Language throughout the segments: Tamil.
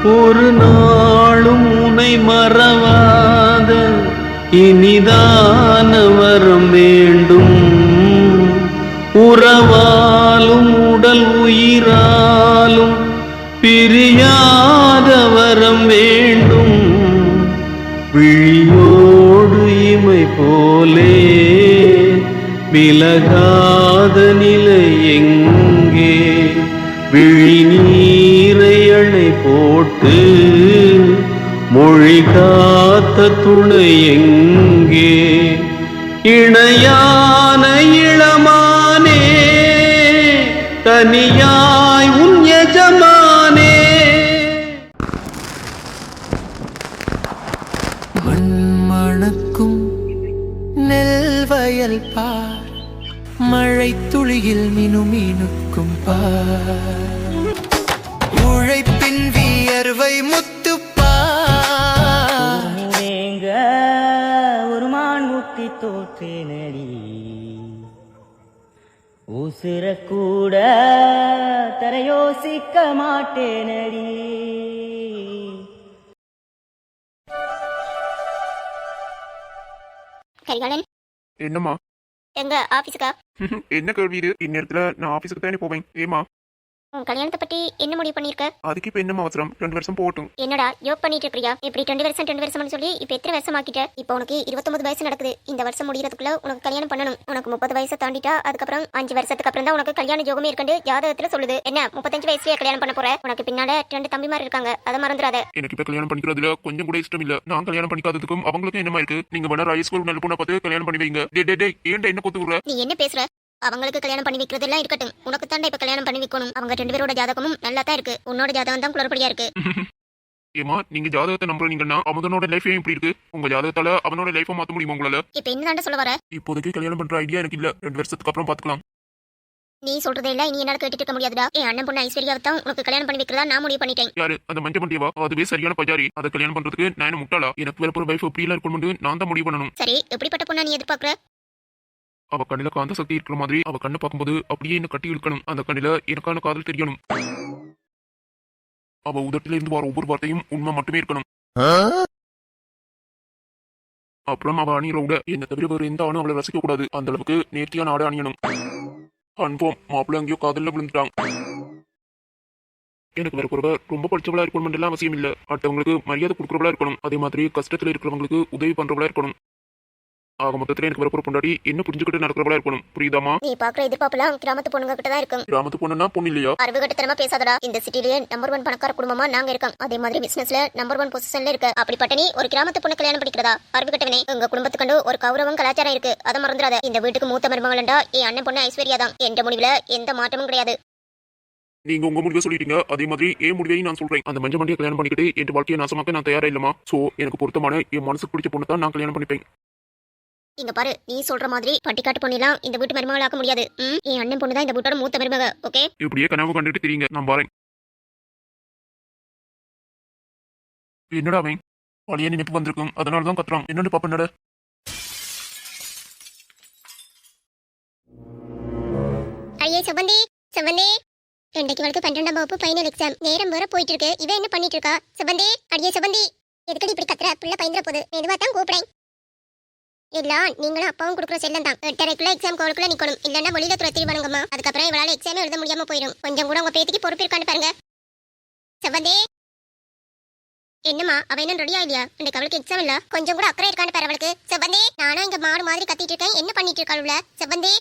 ஒரு நாளும் உனை மறவாத இனிதான வரம் வேண்டும். உறவாலும் உடல் உயிராலும் பிரியாத வரம் வேண்டும். விழியோடு இமை போலே விலகாத நிலை எங்கே? விழி நீரை அணை போட்டு மொழி காத்த துணை எங்கே? இணையான இளமானே தனியாய் உன் எஜமானே. மண்மணக்கும் நெல் வயல் பார், மழை துளியில் மினுமினுக்கும் பார், உழைப்பின் வியர்வை முத்துப்பார். ஒரு மான் முட்டி தோற்றேனடி, உசிர கூட தரையோசிக்க மாட்டேனடி. கரிகாலன், என்னம்மா? எங்க ஆபீஸுக்கா? என்ன கேள்வி இது? இந்நேரத்துல நான் ஆபீஸுக்கு தானே போவேன். ஏமா உன் கல்யாணத்தை பத்தி என்ன முடிவு பண்ணிருக்க? அதுக்கு இப்ப என்னமா அவசரம்? 2 வருஷம் போகட்டும். என்னடா யோக் பண்ணிட்டு இருக்கியா? இப்படி 2 வருஷம்னு சொல்லி இப்ப எத்தனை வருஷம் ஆக்கிட்ட? இப்போ உனக்கு 29 வயசு நடக்குது. இந்த வருஷம் முடியறதுக்குள்ள உனக்கு கல்யாணம் பண்ணணும். உனக்கு 30 வயசை தாண்டிட்டா அதுக்கப்புறம் 5 வருஷத்துக்கு அப்புறம் தான் உனக்கு கல்யாண யோகமே இருக்கண்டு ஜாதகத்துல சொல்லுது. என்ன 35 வயசுலயே கல்யாணம் பண்ண போற? உனக்கு பின்னால 2 தம்பிமார் இருக்காங்க, அதை மறந்துடாத. எனக்கு இப்ப கல்யாணம் பண்ணிக்கிறதுல கொஞ்சம் கூட இஷ்டம் இல்ல. நான் கல்யாணம் பண்ணிக்காததுக்கும் அவங்களுக்கும் என்னமா இருக்கு? நீங்க வேணா ஹை ஸ்கூல் நல்ல பொண்ணை பார்த்து கல்யாணம் பண்ணி வைங்க. டே ஏன்டா என்ன கொத்து விடுற? நீ என்ன பேசுற? அவங்களுக்கு கல்யாணம் பண்ணி வைக்கிறதெல்லாம் இருக்கட்டும், உனக்கு தாண்டா இப்ப கல்யாணம் பண்ணி வைக்கணும். அவங்க 2 பேரோட ஜாதகமும் நல்லா தான் இருக்கு. உன்னோட ஜாதகம் தான் குளறுபடியா இருக்கு. ஏமா நீங்க ஜாதகத்தை நம்புறீங்கன்னா அவனோட லைஃபே இப்படி இருக்கு. உங்க ஜாதகத்தால அவனோட லைஃபை மாத்த முடியுமா உங்களால? இப்ப என்னதாண்டா சொல்ல வர? இப்போதைக்கு கல்யாணம் பண்ற ஐடியா எனக்கு இல்ல. 2 வருஷத்துக்கு அப்புறம் பாத்துக்கலாம். நீ சொல்றதெல்லாம் இனி என்னால கேட்டுட்டு இருக்க முடியாதுடா. என் அண்ணன் பொண்ணு ஐஸ்வர்யாவை தான் உனக்கு கல்யாணம் பண்ணி வைக்கிறதா நான் முடிவு பண்ணிட்டேன். யாரு அந்த மஞ்ச மண்டியவா? அதுவே சரியான பஜாரி. அதை கல்யாணம் பண்றதுக்கு நான் என்ன முட்டாளா? எனக்கு வேற ஒரு வைஃப் எப்படி எல்லாம் இருக்கணும் நான் தான் முடிவு பண்ணணும். சரி, எப்படிப்பட்ட பொண்ணா நீ எதிர்பார்க்கற? அவ கண்ணில காந்த சக்தி இருக்கிற மாதிரி அவ கண்ணை பார்க்கும்போது அப்படியே என்ன கட்டி இழுக்கணும். அந்த கண்ணில எனக்கான காதல் தெரியணும். அவ உதட்டில இருந்து வர ஒவ்வொரு வார்த்தையும் உண்மை மட்டுமே இருக்கணும். அப்புறம் அவ அணியிற உட என்ன தவிர வேறு எந்த ஆணும் அவளை ரசிக்க கூடாது. அந்த அளவுக்கு நேர்த்தியான ஆடை அணியணும். அன்போம் மாப்பிள்ள அங்கேயோ காதல்ல விழுந்துட்டாங்க. எனக்கு வேற குறைவ ரொம்ப படிச்சவளா இருக்கணும் எல்லாம் அவசியம் இல்ல. அடுத்தவங்களுக்கு மரியாதை கொடுக்குறவளா இருக்கணும். அதே மாதிரி கஷ்டத்துல இருக்கிறவங்களுக்கு உதவி பண்றவளா இருக்கணும். ஆக மொத்தத்துல எனக்கு வரப்போற பொண்டாடி என்ன புரிஞ்சுக்கிட்டு நடக்கிறவளா இருக்கணும். புரியுதாமா? நீ பாக்குற எதிர்பார்ப்புலாம் கிராமத்து பொண்ணுங்க கிட்ட தான் இருக்கும். கிராமத்து பொண்ணுன்னா பொண்ணு இல்லையா? அறிவு கட்டத்தனமா பேசாதடா. இந்த சிட்டிலேயே நம்பர் 1 பணக்கார குடும்பமா நாங்க இருக்கோம். அதே மாதிரி பிசினஸ்ல நம்பர் 1 பொசிஷன்ல இருக்கு. அப்படிப்பட்ட நீ ஒரு கிராமத்து பொண்ணு கல்யாணம் பண்ணிக்கிறதா? அறிவு கட்டவனே, உங்க குடும்பத்துக்கு ஒரு கௌரவம் கலாச்சாரம் இருக்கு, அதை மறந்துடாத. இந்த வீட்டுக்கு மூத்த மருமகளண்டா என் அண்ணன் பொண்ணு ஐஸ்வர்யா தான். என்ற முடிவுல எந்த மாற்றமும் கிடையாது. நீங்க உங்க முடிவை சொல்லிட்டீங்க, அதே மாதிரி என் முடிவையும் நான் சொல்றேன். அந்த மஞ்ச மண்டியை கல்யாணம் பண்ணிக்கிட்டு என் வாழ்க்கையை நாசமாக்க நான் தயாரா இல்லமா. சோ எனக்கு பொருத்தமான என் மனசுக்கு பிடிச்ச பொண்ணு தான் நான் கல்யாணம் பண்ணிப்பேன். இங்க பாரு, நீ சொல்ற மாதிரி பட்டிக்காட்டு பொண்ணெல்லாம் இந்த வீட்டு மருமகளாக்க முடியாது. என் அண்ணன் பொண்ணு தான் இந்த வீட்டோட மூத்த மருமக. ஓகே, இப்படியே கனவு கண்டுட்டு தெரியுங்க. நான் பாறேன். என்னடா அவன் வழியா நினைப்பு வந்திருக்கும், அதனாலதான் கத்துறான். என்னன்னு பாப்ப நட. ஐயே செவந்தி, செவந்தி, இன்றைக்கு வரைக்கும் 12ஆம் வகுப்பு ஃபைனல் எக்ஸாம். நேரம் வேற போயிட்டு இருக்கு. இவன் என்ன பண்ணிட்டு இருக்கா? செவந்தி, அடியே செவந்தி, எதுக்கடி இப்படி கத்துற? பிள்ளை பயந்துற போது. மெதுவா தான் கூப்பிடேன். இல்ல, நீங்களும் அப்பாவும் கொடுக்குற செல்லம் தான். 8:30 எக்ஸாம் கோலுக்குள்ள நிக்கணும். இல்லன்னா வெளியில துரத்திடுவானுங்கம்மா. அதுக்கப்புறம் இவளால எக்ஸாமே எழுத முடியாம போயிடும். கொஞ்சம் கூட உங்க பேத்திக்கு பொறுப்பு இருக்கான்னு பாருங்க. செவந்தி, என்னம்மா அவ என்ன ரெடியா இல்லையா? இன்னைக்கு அவளுக்கு எக்ஸாம் இல்ல. கொஞ்சம் கூட அக்கறை இருக்கான்னு பாரு அவளுக்கு. செவந்தி, நானும் இங்க மாடு மாதிரி கத்திட்டு இருக்கேன். என்ன பண்ணிட்டு இருக்காளுல? செவந்தி,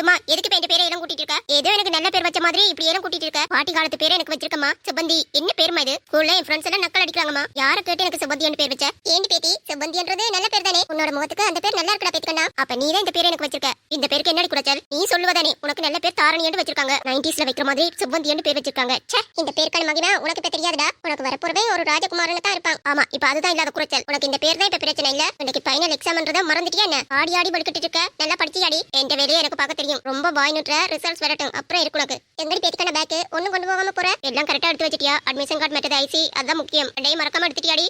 ஏமா எதுக்கு இப்ப என் பேரை எல்லாம் கூட்டிட்டு இருக்க? ஏதோ எனக்கு நல்ல பேர் வச்ச மாதிரி இப்படி எல்லாம் கூட்டிட்டு இருக்க. பாட்டி காலத்து பேரை எனக்கு வச்சிருக்கமா. செவந்தி, என்ன பேருமா இது? ஸ்கூல்ல என் ஃப்ரெண்ட்ஸ் எல்லாம் நக்கல் அடிக்கிறாங்கம்மா. யார கேட்டு எனக்கு செவந்தின்னு பேர் வச்ச? ஏண்டி பேத்தி, செவந்தின்றது நல்ல பேர் தானே? உன்னோட முகத்துக்கு அந்த பேர் நல்லா இருக்கடா பேத்துக்கண்ணா. அப்ப நீ தான் இந்த பேரை எனக்கு வச்சிருக்க. இந்த பேருக்கு என்னடி குறைச்சல்? நீ சொல்லுவதானே உனக்கு நல்ல பேர் தாரணின்னு வச்சிருக்காங்க. 90ஸ்ல வைக்கிற மாதிரி செவந்தின்னு பேர் வச்சிருக்காங்க. ச்சே, இந்த பேருக்கான மகினா உனக்கு இப்ப தெரியாதுடா. உனக்கு வரப்போறவே ஒரு ராஜகுமாரன் தான் இருப்பான். ஆமா, இப்ப அதுதான் இல்லாத குறைச்சல். உனக்கு இந்த பேர் தான் இப்ப பிரச்சனை இல்ல. இன்னைக்கு ஃபைனல் எக்ஸாம்ன்றத மறந்துட்டியா என்ன? ஆடி ஆடி படுக்கிட்டு இருக்க. நல்லா படிச்சியாடி. எந்த வேலையை எனக்கு பார்க்க தெரியும். ரொம்ப வாய் ரிசல்ட்ஸ் வரட்டும், அப்புறம் இருக்கு உனக்கு. எங்கடி பேத்திக்கான பேக் ஒண்ணும் கொண்டு போகாம போற? எல்லாம் கரெக்டா எடுத்து வச்சிட்டியா? அட்மிஷன் கார்டு மெட்டது ஐசி அதான் முக்கியம். டே மறக்காம எடுத்துட்டியாடி?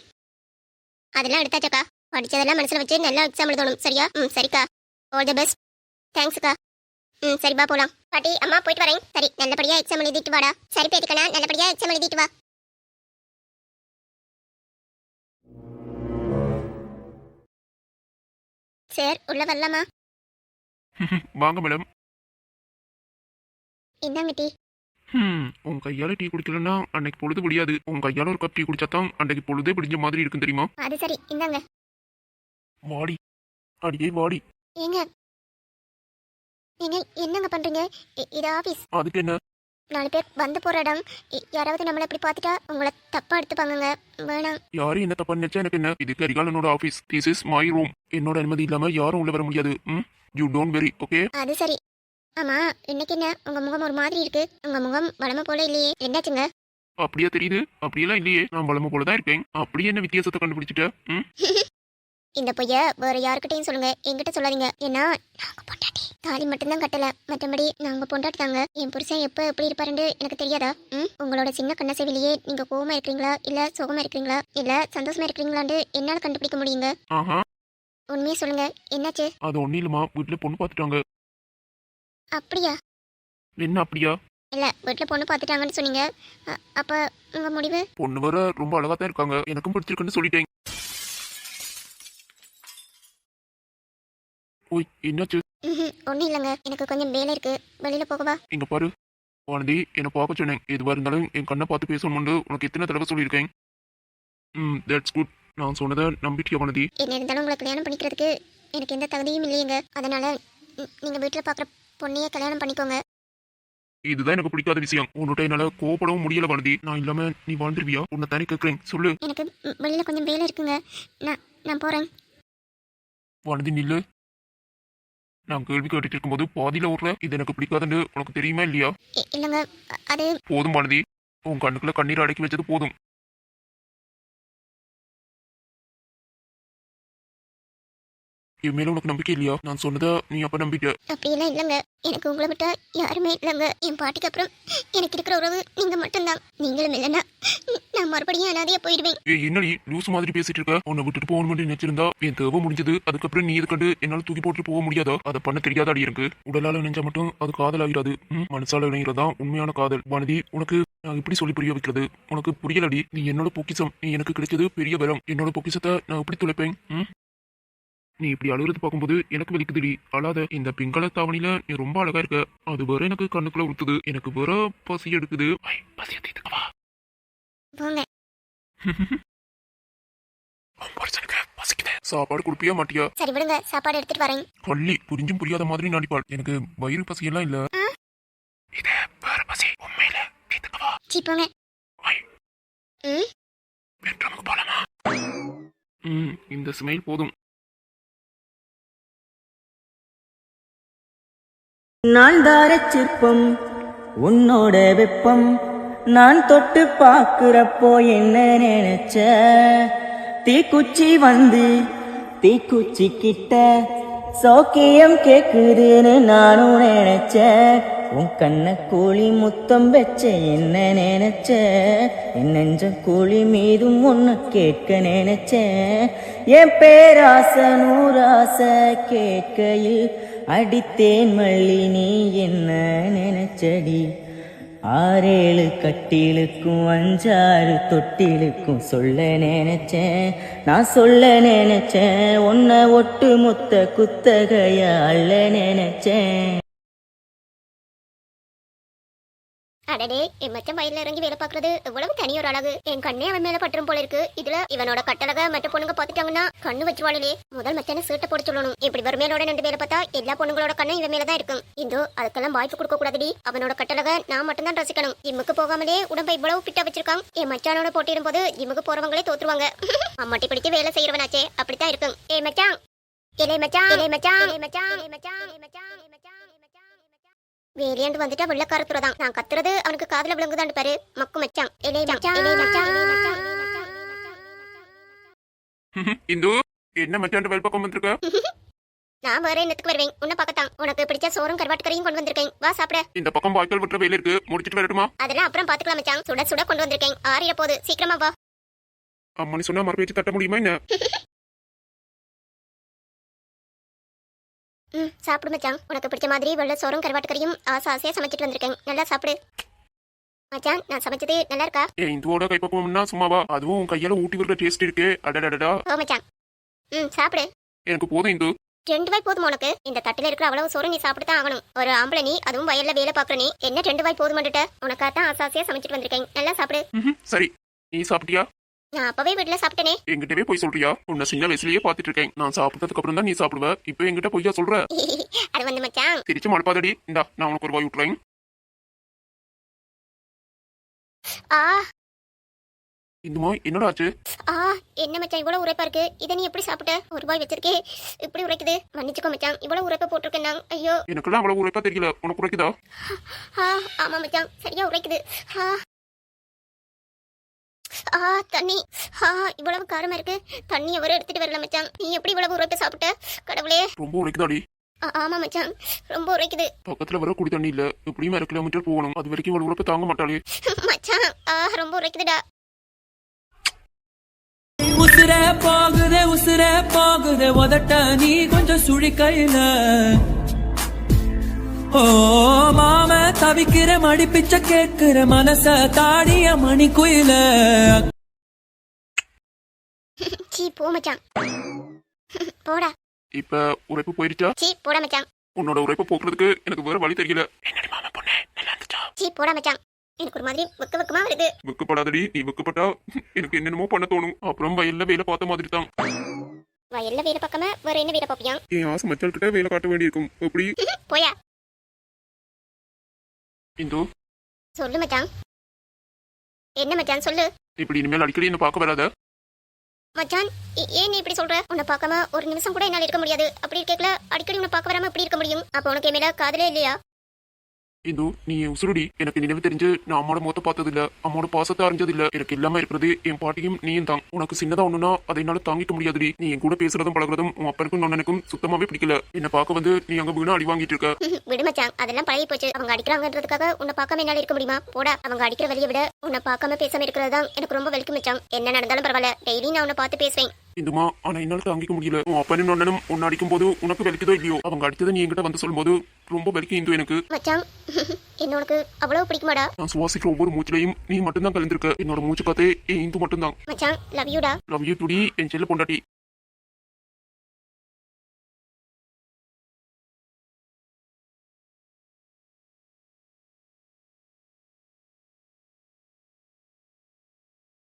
அதெல்லாம் எடுத்தாச்சக்கா. படிச்சதெல்லாம் மனசுல வச்சு நல்லா எக்ஸாம் எழுதணும். சரியா? சரிக்கா, ஆல் தி பெஸ்ட். தேங்க்ஸ்க்கா. சரிப்பா போலாம். பாட்டி, அம்மா போயிட்டு வரேன். சரி, நல்லபடியா எக்ஸாம் எழுதிட்டு வாடா. சரி பேத்திக்கண்ணா, நல்லபடியா எக்ஸாம் எழுதிட்டு வா. சார் உள்ள வரலாமா? வாங்க மேடம். இந்தாங்க டீ. உன் கையால டீ குடிக்கலன்னா அன்னைக்கு பொழுது முடியாது. உன் கையால ஒரு கப் டீ குடிச்சாதான் அன்னைக்கு பொழுதே பிடிஞ்ச மாதிரி இருக்கும் தெரியுமா? அது சரி, இந்தாங்க. வாடி, அடியே வாடி. ஏங்க ஏங்க என்னங்க பண்றீங்க? இது ஆபீஸ். அதுக்கு என்ன? 4 பேர் வந்து போற இடம். யாராவது நம்மள இப்படி பார்த்துட்டா உங்களை தப்பா எடுத்துப்பாங்கங்க. வேணாம். யாரும் என்ன தப்பா நினைச்சா எனக்கு என்ன? இது கரிகாலனோட office. This is my room. என்னோட அனுமதி இல்லாம யாரும் உள்ள வர முடியாது. You don't very, okay? அது சரி. ஆமா, இன்னைக்கு என்ன உங்க முகம் ஒரு மாதிரி இருக்கு? உங்க முகம் வளமை போல இல்லையே, என்னாச்சுங்க? அப்படியே தெரியுது? அப்படியெல்லாம் இல்லையே, நான் வளம போலதான் இருக்கேன். அப்படியே என்ன வித்தியாசத்தை கண்டுபிடிச்சிட்ட? இந்த பொய்ய வேற யாருக்கிட்டையும் சொல்லுங்க, என்கிட்ட சொல்லாதீங்க. ஏன்னா நாங்க பொண்டாட்டி. தாலி மட்டும்தான் கட்டல, மற்றபடி நாங்க பொண்டாட்டி தாங்க. என் புருஷன் எப்ப எப்படி இருப்பாருன்னு எனக்கு தெரியாதா? உங்களோட சின்ன கண்ணசைவிலேயே நீங்க கோவமா இருக்கிறீங்களா, இல்ல சுகமா இருக்கிறீங்களா, இல்ல சந்தோஷமா இருக்கிறீங்களான்னு என்னால கண்டுபிடிக்க முடியுங்க. ஆஹா, உண்மையே சொல்லுங்க, என்னாச்சு? அது ஒன்னும் இல்லமா, வீட்டுல பொண்ணு பாத்துட்டாங்க. அப்படியா? என்ன அப்படியா? இல்ல, வீட்டுல பொண்ணு பாத்துட்டாங்கன்னு சொன்னீங்க. அப்ப உங்க முடிவு? பொண்ணு வர ரொம்ப அழகா தான் இருக்காங்க, எனக்கும் பிடிச்சிருக்குன்னு சொல்லிட்டேன். ஓய், என்னாச்சு? ஒன்னும் இல்லைங்க, எனக்கு கொஞ்சம் வேலை இருக்கு, வெளியில போகவா? இங்க பாரு வானதி, என்ன பார்க்க சொன்னேன். எதுவா இருந்தாலும் என் கண்ணை பார்த்து பேசணும்னு உனக்கு எத்தனை தடவை சொல்லியிருக்கேன். That's good. நான் சொன்னதை நம்பிட்டியா வானதி? என்ன இருந்தாலும் உங்களை கல்யாணம் பண்ணிக்கிறதுக்கு எனக்கு எந்த தகுதியும் இல்லையேங்க. அதனால நீங்க வீட்டுல பாக்குற பொண்ணையே கல்யாணம் பண்ணிக்கோங்க. இதுதான் எனக்கு பிடிக்காத விஷயம். உன்கிட்ட என்னால கோவப்படவும் முடியல வானதி. நான் இல்லாம நீ வாழ்ந்துருவியா? உன்னை தானே கேட்கிறேன், சொல்லு. எனக்கு வெளியில கொஞ்சம் வேலை இருக்குங்க, நான் போறேன். வானதி நில்லு. நான் கேள்வி கேட்டுட்டு இருக்கும்போது பாதியில ஓடுற, இது எனக்கு பிடிக்காதுன்னு உனக்கு தெரியுமா இல்லையா? இல்லைங்க, அது போதும் வானதி, உன் கண்ணுக்குள்ள கண்ணீர் அடக்கி வச்சது போதும். என் மேல உனக்கு நம்பிக்கை இல்லையா? நான் சொன்னதா நீ அப்ப நம்பிட்ட? அப்படியெல்லாம் இல்லைங்க, எனக்கு உங்களை விட்டா யாருமே இல்லைங்க. என் பாட்டிக்கு அப்புறம் எனக்கு இருக்கிற உறவு நீங்க மட்டும்தான். நீங்களும் இல்லைன்னா நான் மறுபடியும் அனாதையா போயிடுவேன். என்னடி லூஸ் மாதிரி பேசிட்டு இருக்க? உன்னை விட்டுட்டு போகணும் மட்டும் நினைச்சிருந்தா என் தேவை முடிஞ்சது. அதுக்கப்புறம் நீ இது கண்டு என்னால தூக்கி போட்டு போக முடியாதா? அதை பண்ண தெரியாதாடி எனக்கு? உடலால இணைஞ்சா மட்டும் அது காதல் ஆகிறாது. மனசால இணைகிறதா உண்மையான காதல். வானதி, உனக்கு நான் எப்படி சொல்லி புரிய வைக்கிறது? உனக்கு புரியலடி. நீ என்னோட பொக்கிசம். நீ எனக்கு கிடைச்சது பெரிய வரம். என்னோட பொக்கிசத்தை நான் எப்படி துளைப்பேன்? நீ இப்படி அழுகிறது பார்க்கும்போது எனக்கு வலிக்குதுடி. அழாத. இந்த பிங்கள தாவணியில நீ ரொம்ப அழகா இருக்க. அது வேற எனக்கு கண்ணுக்குள்ள உறுத்துது. எனக்கு வேற பசி எடுக்குது. பசியை தீர்த்துக்கவா? போங்க. பசிக்குது. சாப்பாடு கொடுப்பியா மாட்டியா? சரி விடுங்க, சாப்பாடு எடுத்துட்டு வரேன். பள்ளி புரிஞ்சும் புரியாத மாதிரி நடிப்பாள். எனக்கு வயிறு பசியெல்லாம் இல்ல. இது வேற பசி. உண்மையில தீர்த்துக்கவா? சீ போங்க. பெட்ரூமுக்கு போலாமா? இந்த ஸ்மெயில் போதும். நாள்தார சிற்பம் உன்னோட வெப்பம் நான் தொட்டு பாக்குறப்போ என்ன நினைச்ச? தீக்குச்சி வந்து தீக்குச்சி கிட்ட சோக்கியம் கேக்குதுன்னு நானும் நினைச்சேன். உன் கண்ண கூலி முத்தம் வச்ச என்ன நினைச்ச? என் நெஞ்ச கூலி மீதும் ஒன்னு கேட்க நினைச்சேன். என் பேராச நூறாச கேட்கையில் அடித்தேன் மல்லி நீ என்ன நினைச்சடி? 6 கட்டிலுக்கும் 5 தொட்டிலுக்கும் சொல்ல நினைச்சேன். நான் சொல்ல நினைச்சேன். உன்னை ஒட்டு மொத்த குத்தகைய அள்ள நினைச்சேன். அடடே, என் மச்சம் வயல்ல இறங்கி வேலை பாக்குறது எவ்வளவு தனி ஒரு அழகு. என் கண்ணே அவன் மேல பற்றும் போல இருக்கு. இதுல இவனோட கட்டழக மற்ற பொண்ணுங்க பாத்துட்டாங்கன்னா கண்ணு வச்சுவாளே. முதல் மச்சான சீட்டை போட சொல்லணும். இப்படி வறுமையோட 2 வேலை பார்த்தா எல்லா பொண்ணுங்களோட கண்ணும் இவன் மேலதான் இருக்கும். இந்தோ அதுக்கெல்லாம் வாய்ப்பு கொடுக்க கூடாதுடி. அவனோட கட்டழக நான் மட்டும்தான் ரசிக்கணும். ஜிம்முக்கு போகாமலே உடம்பை இவ்வளவு பிட்டா வச்சிருக்கான். என் மச்சானோட போட்டிடும் போது ஜிம்முக்கு போறவங்களே தோத்துருவாங்க. அம்மாட்டி பிடிக்க வேலை செய்யறவனாச்சே, அப்படித்தான் இருக்கும். ஏ மச்சான், இலை மச்சான், இலை மச்சான், இலை மச்சான், இலை மச்சான், இலை மச்சான், இலை மச்சான். வேலையாண்டு வந்துட்டா வெள்ளக்காரத்துறதான். நான் கத்துறது அவனுக்கு காதுல விளங்குதான்னு பாரு. மக்கு மச்சான், இலை மச்சான், இலை மச்சான், இலை மச்சான். இந்து, என்ன மச்சான் வேலை பக்கம் வந்திருக்க? நான் வேற என்னத்துக்கு வருவேன்? உன்னை பார்க்கத்தான். உனக்கு பிடிச்ச சோறும் கருவாட்டு கறியும் கொண்டு வந்திருக்கேன். வா சாப்பிட. இந்த பக்கம் வாய்க்கால் விட்டுற வேலை இருக்கு, முடிச்சிட்டு வரட்டுமா? அதெல்லாம் அப்புறம் பாத்துக்கலாம் மச்சான். சுட சுட கொண்டு வந்திருக்கேன். ஆறிட போது, சீக்கிரமா வா. அம்மா நீ சொன்னா மறுபேச்சு தட்ட முடியுமா என்ன? சாப்பிடு மச்சான். உனக்கு பிடிச்ச மாதிரி வெள்ளை சோறும் கருவாட்டு கறியும் ஆசையா சமைச்சிட்டு வந்திருக்கேன். நல்லா சாப்பிடு மச்சான். நான் சமைச்சது நல்லா இருக்கா? இந்துவோட கைப்பக்குவம்னா சும்மாவா? அதுவும் கையால ஊட்டி விடுற டேஸ்ட் இருக்கு. அடடடடா. ஓ மச்சான், சாப்பிடு. எனக்கு போதும் இந்து. 2 வாய் போதும் உனக்கு? இந்த தட்டுல இருக்கிற அவ்வளவு சோறு நீ சாப்பிட்டு தான் ஆகணும். ஒரு ஆம்பளை நீ, அதுவும் வயல்ல வேலை பாக்குற நீ, என்ன 2 வாய் போதுமான்னுட்ட? உனக்காத்தான் ஆசாசியா சமைச்சிட்டு வந்திருக்கேன், நல்லா சாப்பிடு. சரி, நீ சாப்பிட்டியா? நான் அப்பவே வீட்டுல சாப்பிட்டேனே. என்கிட்டவே போய் சொல்றியா? உன்னை சின்ன வயசுலயே பாத்துட்டு இருக்கேன். நான் சாப்பிட்டதுக்கு அப்புறம் தான் நீ சாப்பிடுவ. இப்போ என்கிட்ட பொய்யா சொல்ற? அது வந்து மச்சான். திருச்சி மழுப்பாதடி. இந்தா, நான் உனக்கு ஒரு வாய் விட்டுறேன். ஆ இந்துமா, என்னடா ஆச்சு? என்ன மச்சான் இவ்வளவு உரைப்பா இருக்கு? இதை நீ எப்படி சாப்பிட்ட? ஒரு வாய் வச்சிருக்கே, இப்படி உரைக்குது. மன்னிச்சுக்கோ மச்சான், இவ்வளவு உரைப்ப போட்டிருக்கேன் நான். ஐயோ, எனக்கெல்லாம் அவ்வளவு உரைப்பா தெரியல. உனக்கு உரைக்குதா? ஆமா மச்சான், சரியா உரைக்குது. தண்ணி. இவ்வளவு காரமா இருக்கு. தண்ணி எவரும் எடுத்துட்டு வரல மச்சான். நீ எப்படி இவ்வளவு உரைப்ப சாப்பிட்ட? கடவுளே. ரொம்ப உரைக்குதாடி? ஆமா மச்சான், ரொம்ப உரைக்குது. பக்கத்துல வர குடி தண்ணி இல்ல. எப்படியும் 1 கிலோமீட்டர் போகணும். அது வரைக்கும் இவ்வளவு உரைப்ப தாங்க மாட்டாளே. மச்சான், ரொம்ப உரைக்குதுடா. உசுர போகுதே உதட்ட நீ கொஞ்சம் சுழிக்கையில. ஓ மாம தவிக்கிற மடிப்பிச்ச கேட்கிற மனச தாடிய மணி குயில. சீ போ மச்சான், போடா. இப்ப உரைப்பு போயிருச்சா? சீ போடா மச்சான். உன்னோட உரைப்ப போக்குறதுக்கு எனக்கு வேற வழி தெரியல. என்னடி மாமா பொண்ணு, நல்லா இருந்துச்சா? சீ போடா மச்சான், எனக்கு ஒரு மாதிரி வெக்கமா வருது. வெக்கப்படாதடி. நீ வெக்கப்பட்டா எனக்கு என்னென்னமோ பண்ண தோணும். அப்புறம் வயல்ல வேலை பார்த்த மாதிரி தான். வயல்ல வேலை பார்க்காம வேற என்ன வேலை பார்ப்பியா? என் ஆசை மச்சால் கிட்ட வேலை காட்ட வேண்டியிருக்கும். எப்படி? போயா. இந்து, சொல்லு மச்சான். என்ன மச்சான் சொல்லு. இப்படி இனிமேல் அடிக்கடி என்ன பார்க்க வராத. மச்சான், ஏன் நீ இப்படி சொல்ற? உன்னை பார்க்காம ஒரு நிமிஷம் கூட என்னால இருக்க முடியாது. அப்படி இருக்கல அடிக்கடி உன்னை பார்க்க வராம எப்படி இருக்க முடியும்? அப்ப உனக்கு என் மேல காதலே இல்லையா? இந்து, நீ உசுருடி. எனக்கு நினைவு தெரிஞ்சு நான் அம்மாவோட முகத்தை பார்த்தது இல்ல, அம்மாவோட பாசத்தை அறிஞ்சது இல்ல. எனக்கு இல்லாம இருக்கிறது என் பாட்டியும் நீயும் தான். உனக்கு சின்னதா ஒண்ணுனா அதை என்னால தாங்கிக்க முடியாதுடி. நீ என் கூட பேசுறதும் பழகுறதும் உன் அப்பனுக்கும் நன்னனுக்கும் சுத்தமாவே பிடிக்கல. என்ன பார்க்க வந்து நீ அங்க வீணா அடி வாங்கிட்டு இருக்க. விடு மச்சான், அதெல்லாம் பழகி போச்சு. அவங்க அடிக்கிறாங்கன்றதுக்காக உன்னை பார்க்காம என்னால இருக்க முடியுமா? போடா. அவங்க அடிக்கிற வழியை விட உன்னை பார்க்காம பேசாம இருக்கிறது தான் எனக்கு ரொம்ப வலிக்கும் மச்சான். என்ன நடந்தாலும் பரவாயில்ல, டெய்லி நான் உன்னை பார்த்து பேசுவேன். இந்துமா, ஆனா என்னால தாங்கிக்க முடியல. உன் அப்பனும் நன்னனும் உன்னை அடிக்கும் போது உனக்கு வலிக்குதோ இல்லையோ, அவங்க அடித்ததை நீ என்கிட்ட வந்து சொல்லும் போது ரொம்ப வலிக்கும் இந்து எனக்கு. மச்சான், என்ன உனக்கு அவ்வளவு பிடிக்குமாடா? நான் சுவாசிக்கிற ஒவ்வொரு மூச்சிலையும் நீ மட்டும்தான் கலந்துருக்க. என்னோட மூச்சு காத்தே என் இந்து மட்டும்தான். மச்சான், லவ் யூடா. லவ் யூ டுடி, என் செல்ல பொண்டாட்டி.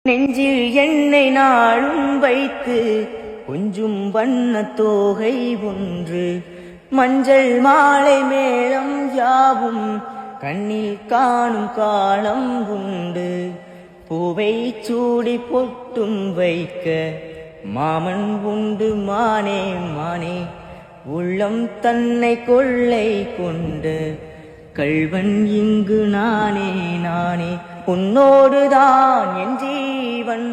நெஞ்சில் எண்ணெய் நாளும் வைத்து கொஞ்சும் வண்ண தோகை ஒன்று, மஞ்சள் மாலை மேளம் யாவும் கண்ணில் காணும் காலம் உண்டு. பூவை சூடி பொட்டும் வைக்க மாமன் உண்டு மானே மானே, உள்ளம் தன்னை கொள்ளை கொண்டு கள்வன் இங்கு நானே நானே. உன்னோடுதான் என் ஜீவன்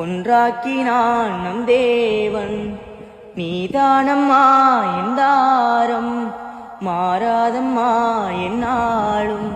ஒன்றாக்கினான் நம் தேவன். நீதானம்மா என் தாரம் மாறாதம்மா என்னாலும்.